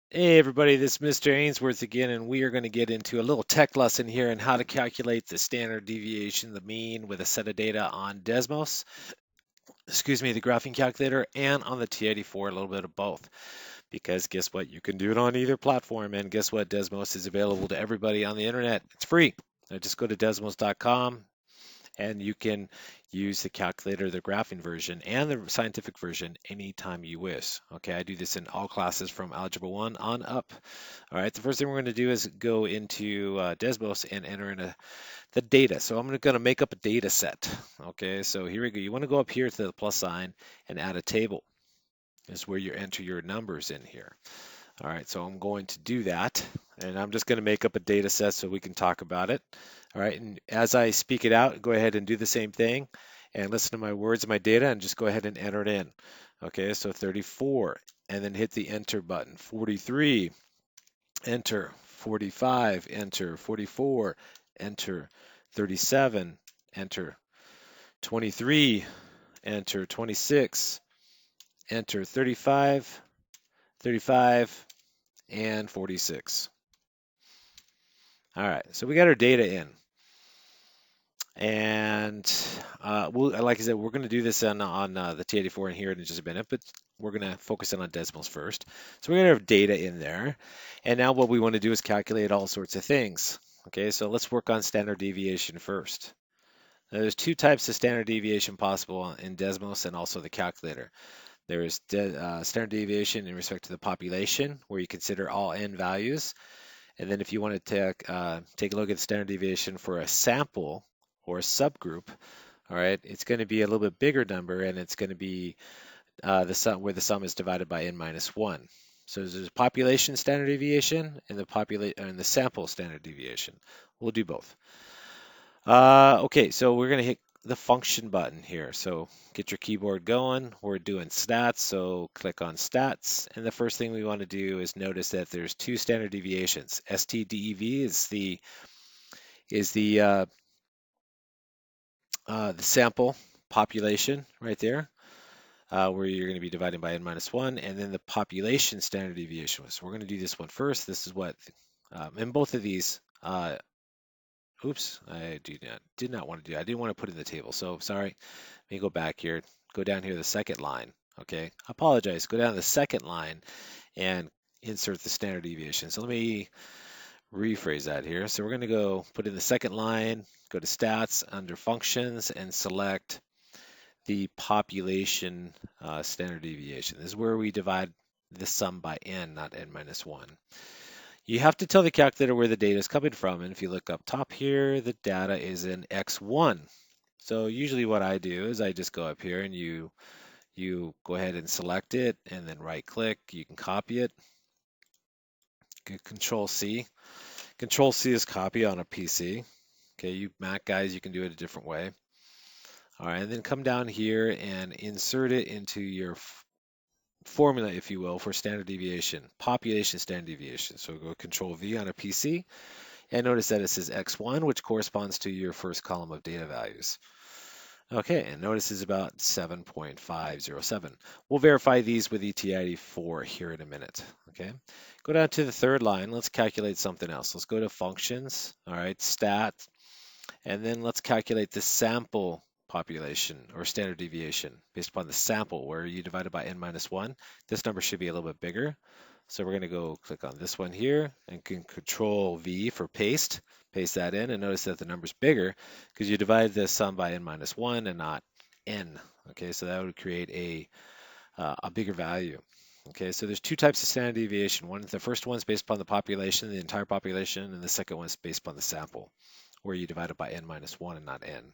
Hey everybody, this is Mr. Ainsworth again, and we are going to get into a little tech lesson here on how to calculate the standard deviation, the mean, with a set of data on Desmos, the graphing calculator, and on the T84, a little bit of both. Because guess what? You can do it on either platform, and guess what? Desmos is available to everybody on the internet. It's free. Just go to desmos.com, and you can use the calculator, the graphing version, and the scientific version anytime you wish. Okay, I do this in all classes from Algebra 1 on up. All right, the first thing we're going to do is go into Desmos and enter in the data. So I'm going to make up a data set. Okay, so here we go. You want to go up here to the plus sign and add a table. Is where you enter your numbers in here. All right, so I'm going to do that, and I'm just going to make up a data set so we can talk about it. All right, and as I speak it out, go ahead and do the same thing and listen to my words and my data and just go ahead and enter it in. Okay, so 34, and then hit the enter button. 43, enter. 45, enter. 44, enter. 37, enter. 23, enter. 26, enter. 35, 35, and 46. All right, so we got our data in. And like I said, we're going to do this on the T84 in here in just a minute, but we're going to focus in on Desmos first. So we're going to have data in there. And now what we want to do is calculate all sorts of things. Okay, so let's work on standard deviation first. Now, there's two types of standard deviation possible in Desmos and also the calculator. There is standard deviation in respect to the population, where you consider all n values. And then if you want to take a look at the standard deviation for a sample or a subgroup, all right, it's going to be a little bit bigger number, and it's going to be the sum where the sum is divided by n minus 1. So there's a population standard deviation and the sample standard deviation. We'll do both. Okay, so we're going to hit the function button here. So get your keyboard going. We're doing stats, so click on stats. And the first thing we want to do is notice that there's two standard deviations. STDEV is the sample population right there, where you're going to be dividing by n minus 1, and then the population standard deviation. So we're going to do this one first. This is what, in both of these, oops, I did not want to do. I didn't want to put in the table. So sorry. Let me go back here. Go down here to the second line. Okay, I apologize. Go down to the second line and insert the standard deviation. So let me rephrase that here. So we're going to go put in the second line, go to stats under functions, and select the population standard deviation. This is where we divide the sum by n, not n minus 1. You have to tell the calculator where the data is coming from. And if you look up top here, the data is in x1. So usually what I do is I just go up here and you go ahead and select it and then right click. You can copy it. Get Control C. Control C is copy on a PC. Okay, you Mac guys, you can do it a different way. All right, and then come down here and insert it into your formula, if you will, for standard deviation, population standard deviation. So go Control V on a PC, and notice that it says X1, which corresponds to your first column of data values. Okay, and notice it's about 7.507. We'll verify these with ETID4 here in a minute. Okay, go down to the third line. Let's calculate something else. Let's go to functions. All right, stat, and then let's calculate the sample population or standard deviation based upon the sample where you divide it by n minus 1. This number should be a little bit bigger. So we're going to go click on this one here and can Control V for paste. Paste that in and notice that the number's bigger because you divide this sum by n minus 1 and not n. Okay, so that would create a bigger value. Okay, so there's two types of standard deviation. The first one's based upon the population, the entire population, and the second one's based upon the sample, where you divide it by n minus 1 and not n.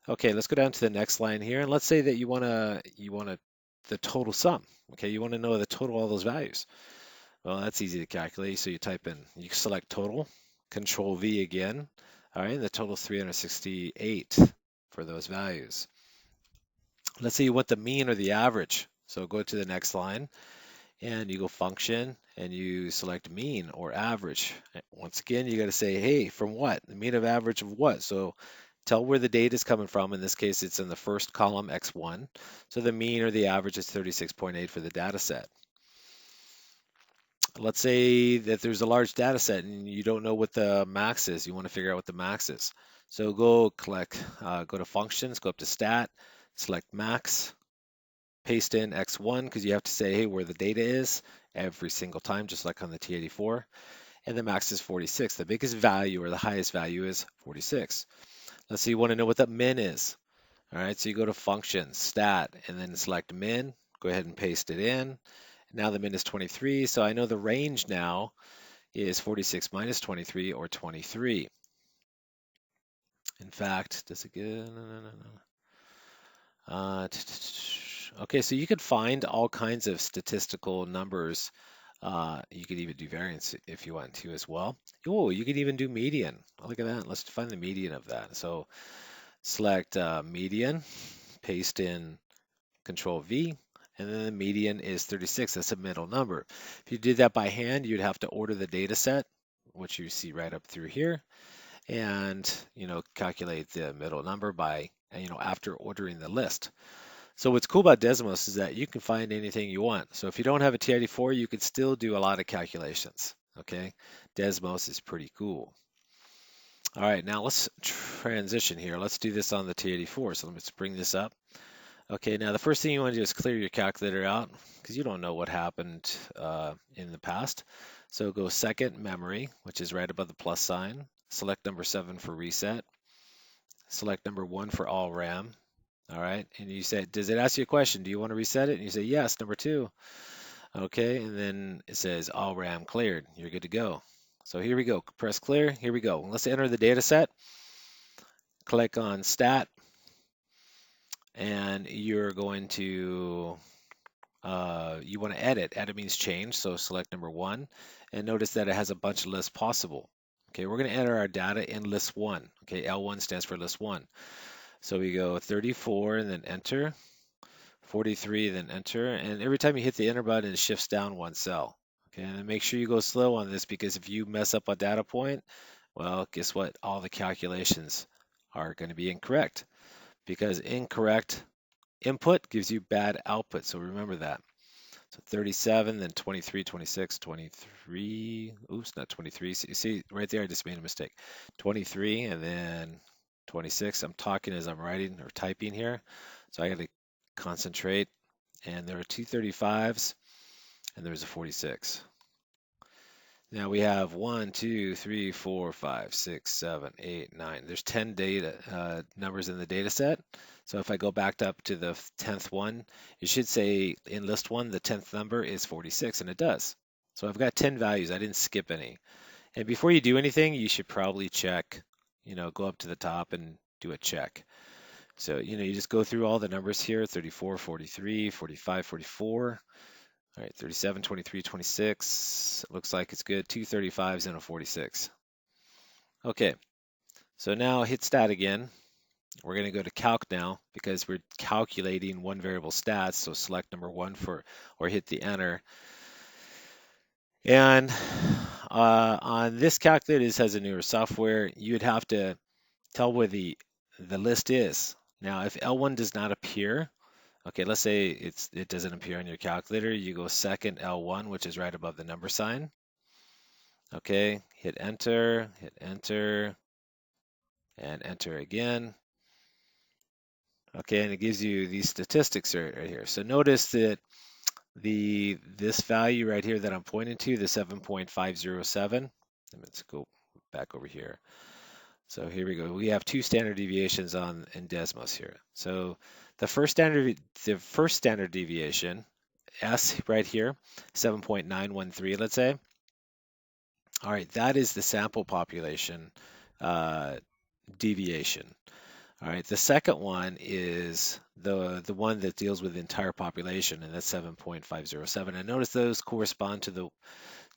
Okay, let's go down to the next line here, and let's say that you want the total sum. Okay, you want to know the total of all those values. Well, that's easy to calculate. So you select total, Control V again. All right, the total is 368 for those values. Let's say you want the mean or the average. So go to the next line and you go function and you select mean or average. Once again, you got to say, hey, from what? The mean of average of what? So tell where the data is coming from. In this case, it's in the first column, X1. So the mean or the average is 36.8 for the data set. Let's say that there's a large data set and you don't know what the max is. You want to figure out what the max is. So go to functions, go up to stat, select max, paste in x1 because you have to say, hey, where the data is every single time, just like on the T84. And the max is 46. The biggest value or the highest value is 46. Let's say you want to know what the min is. All right, so you go to functions, stat, and then select min. Go ahead and paste it in. Now the min is 23, so I know the range now is 46 minus 23 or 23. In fact, does it get? No. Okay, so you could find all kinds of statistical numbers. You could even do variance if you want to as well. Oh, you could even do median. Oh, look at that. Let's find the median of that. So select median, paste in Control V, and then the median is 36. That's a middle number. If you did that by hand, you'd have to order the data set, which you see right up through here, and calculate the middle number by after ordering the list. So what's cool about Desmos is that you can find anything you want. So if you don't have a T84, you could still do a lot of calculations. Okay, Desmos is pretty cool. All right, now let's transition here. Let's do this on the T84. So let's bring this up. Okay, now the first thing you want to do is clear your calculator out because you don't know what happened in the past. So go second memory, which is right above the plus sign. Select number 7 for reset. Select number 1 for all RAM. All right, and you say, does it ask you a question? Do you want to reset it? And you say, yes, number 2. Okay, and then it says all RAM cleared. You're good to go. So here we go. Press clear. Here we go. Let's enter the data set. Click on stat, and you're going to you want to edit. Edit means change, so select number 1, and notice that it has a bunch of lists possible. Okay, we're going to enter our data in list 1. Okay, L1 stands for list 1. So we go 34 and then enter, 43 then enter, and every time you hit the enter button, it shifts down 1 cell. Okay, and then make sure you go slow on this because if you mess up a data point, well, guess what? All the calculations are going to be incorrect because incorrect input gives you bad output. So remember that. So 37, then 23, 26, 23. Oops, not 23. So you see right there, I just made a mistake. 23 and then 26. I'm talking as I'm writing or typing here. So I got to concentrate. And there are two 35s and there's a 46. Now we have 1, 2, 3, 4, 5, 6, 7, 8, 9. There's 10 data numbers in the data set. So if I go back up to the 10th one, it should say in list 1, the 10th number is 46, and it does. So I've got 10 values. I didn't skip any. And before you do anything, you should probably check, go up to the top and do a check. So, you just go through all the numbers here, 34, 43, 45, 44. All right, 37, 23, 26. It looks like it's good. Two 35s and a 46. Okay, so now hit stat again. We're going to go to calc now because we're calculating one variable stats. So select number 1 or hit the enter. And on this calculator, this has a newer software. You'd have to tell where the list is. Now, if L1 does not appear, okay, let's say it doesn't appear on your calculator. You go second L1, which is right above the number sign. Okay, hit enter, and enter again. Okay, and it gives you these statistics right here. So notice that this value right here that I'm pointing to, the 7.507. Let's go back over here. So here we go. We have 2 standard deviations in Desmos here. So the first standard deviation, S right here, 7.913, let's say. All right, that is the sample population deviation. All right, the second one is the one that deals with the entire population, and that's 7.507. And notice those correspond to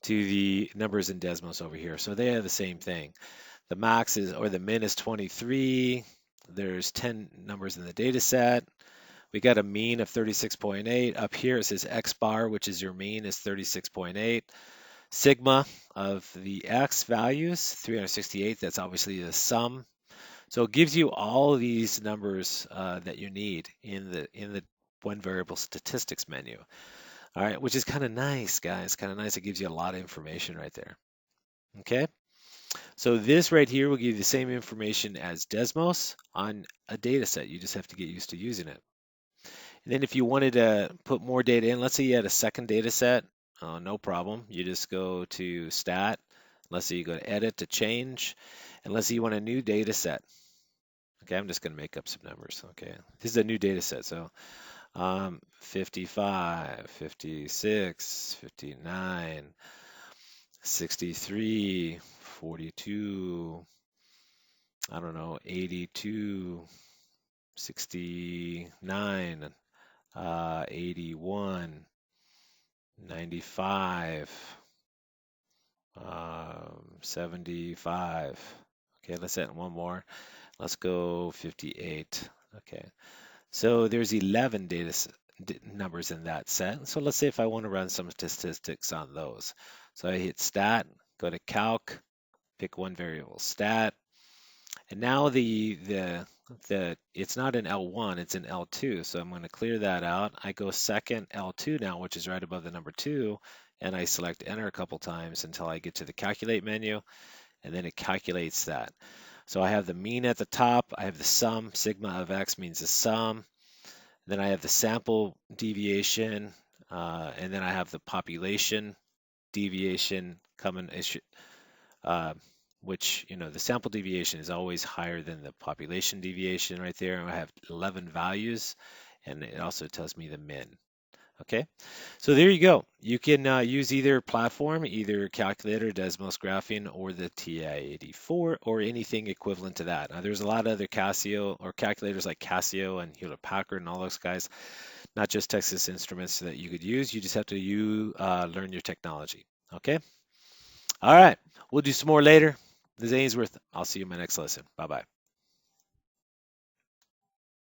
the numbers in Desmos over here. So they are the same thing. The max is, or the min is 23. There's 10 numbers in the data set. We got a mean of 36.8. Up here it says X bar, which is your mean, is 36.8. Sigma of the X values, 368. That's obviously the sum. So it gives you all of these numbers that you need in the one variable statistics menu. All right, which is kind of nice, guys. Kind of nice. It gives you a lot of information right there. Okay. So this right here will give you the same information as Desmos on a data set. You just have to get used to using it. And then if you wanted to put more data in, let's say you had a second data set, no problem. You just go to Stat. Let's say you go to Edit to change. And let's say you want a new data set. Okay, I'm just going to make up some numbers. Okay, this is a new data set. So 55, 56, 59, 63, 42, I don't know, 82, 69, 81, 95, 75. Okay, let's add one more. Let's go 58. Okay, so there's 11 numbers in that set. So let's say if I want to run some statistics on those. So I hit Stat, go to Calc, pick one variable, Stat, and now the it's not in L1, it's in L2. So I'm going to clear that out. I go second L2 now, which is right above the number 2, and I select Enter a couple times until I get to the Calculate menu, and then it calculates that. So I have the mean at the top, I have the sum, sigma of x means the sum, then I have the sample deviation, and then I have the population deviation coming, uh, which, the sample deviation is always higher than the population deviation right there. And I have 11 values, and it also tells me the min. Okay, so there you go. You can use either platform, either calculator, Desmos graphing, or the TI-84, or anything equivalent to that. Now, there's a lot of other Casio or calculators like Casio and Hewlett Packard and all those guys, not just Texas Instruments that you could use. You just have to learn your technology. Okay. All right. We'll do some more later. This is Ainsworth. I'll see you in my next lesson. Bye bye.